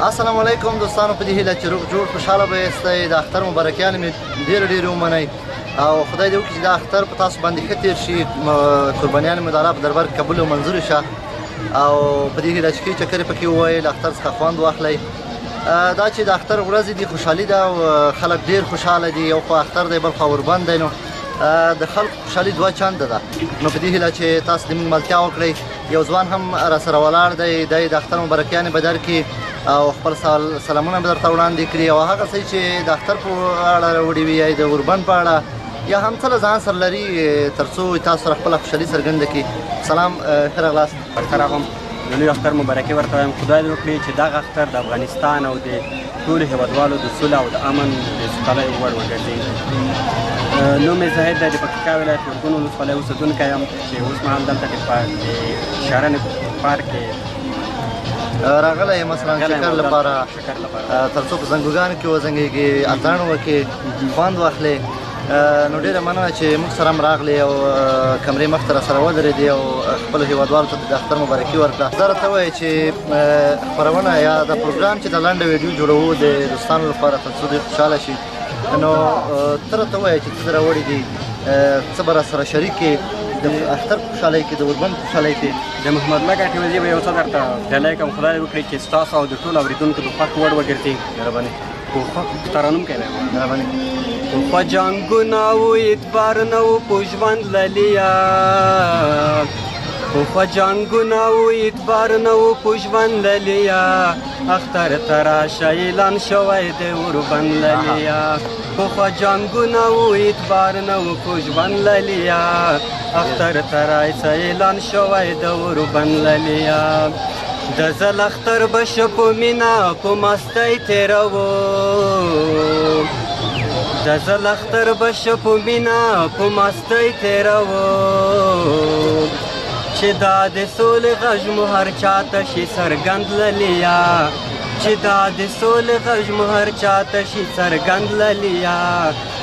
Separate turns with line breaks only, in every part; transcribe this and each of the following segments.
السلام علیکم دوستانو، په دې هیله چې روغ جوړ خوشحاله به یاستئ. د اختر مبارکیان مې ډېرې ومنئ او خدای دې وکړي چې دا اختر په تاسو باندې ښه تېر شي، قربانیان مې د الله په دربار کې قبول او منظور شه او په دې هیله چې ښې چکرې پکې ووایئ، له اختر څخه خوند واخلئ. دا چې د اختر ورځې دي خوشحالي ده او خلک ډېر خوشحاله دي. یو خوا اختر دی، بل خوا اوربند دی، نو د خلکو خوشحالي دوه چنده ده. نو په دې هیله چې تاسو د ملتیا وکړئ. یو ځوان هم راسره ولاړ دی، دی د اختر مبارکیانې به درکړي او خپل سلامونه به درته وړاندې کړي او هغه څه چې د اختر په اړه راوړي وي یا د اوربند په اړه یا هم څه له ځان سره لري تر څو تاسو سره خپله خوشحالي څرګنده کړي. سلام، ښه راغلاست.
ښه راغلم. د لوی اختر مبارکي ورته وایم. خدای دې وکړي چې دغه اختر د افغانستان او د ټولو هېوادوالو د سولې او د امن د سوکالۍ وړ وګرځي. نوم یې زاهد دی، د پکتیکا ولایت اردن ولسوالۍ اوسېدونکی یم چې اوس مهال دلته د شرن پارک کې
راغلی یم مثلا شکر لپاره، تر څو په زنګوګانو کې وزنګېږي، اتڼ وکړې، خوند واخلې. نو ډېره مننه چې موږ سره هم راغلې او کمرې مخته راسره ودرېدې او خپلو هېوادوالو ته د اختر مبارکي ورکړه. زه راته ووایې چې خپرونه یا د پروګرام چې د لنډه ویډیو جوړوو د دوستانو لپاره تر څو دوی خوشحاله شي، نو ته راته ووایې چې څه دې راوړي دي، څه به راسره شریک کړې د اختر په خوشحالۍ کې، د اوربند په خوشحالۍ کې.
د محمد الله ټیوزي به یو څه درته ډالۍ کوم. خدای دې وکړي چې ستاسو او د ټولو اورېدونکو د خوښ وړ وګرځي. مهرباني. ترانم کوي.
مهرباني.
خو جنګونه و اعتبار نه و په ژوند للیا، خو جنګونه و اعتبار نه و په ژوند للیا، اختر ته راشه اعلان شوی د اوربند للیا. خو جنګونه و اعتبار نه و په ژوند للیا، اختر ته راشه اعلان شوی د اوربند للیا. د زل اختر بشه په مینا په مستۍ تېروو، د زل اختر بشه په مینا په مستۍ تېروو، چې دا د سولې غږ مو هر چاته شي څرګند للیا، چې دا د سولې غږ مو هر چاته شي څرګند للیا،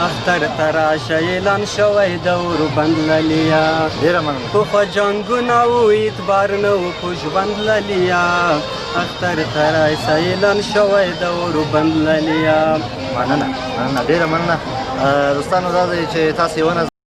اختر ته راشه اعلان شوی د اوربند للیا.
ډېره مننه.
خو جنګونه و اعتبار نه و په ژوند للیا، اختر ته راشه اعلان شوی د اوربند للیا.
مننه، ډېره مننه. دوستانو دا دی چې تاسو یې ونه